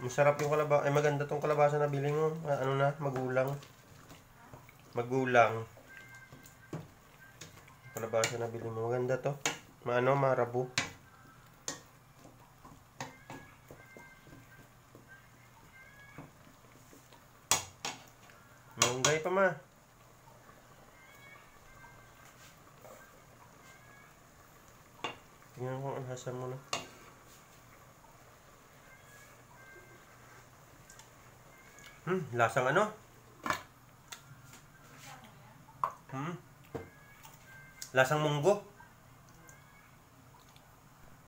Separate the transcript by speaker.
Speaker 1: Masarap yung kalabasa. Ay, maganda tong kalabasa na bili mo. Ano na, magulang. Magulang. Kalabasa na bili mo. Maganda to. Marabo. Manggay pa ma. Tingnan ko ang hasan mo na. Lasang ano? Lasang munggo.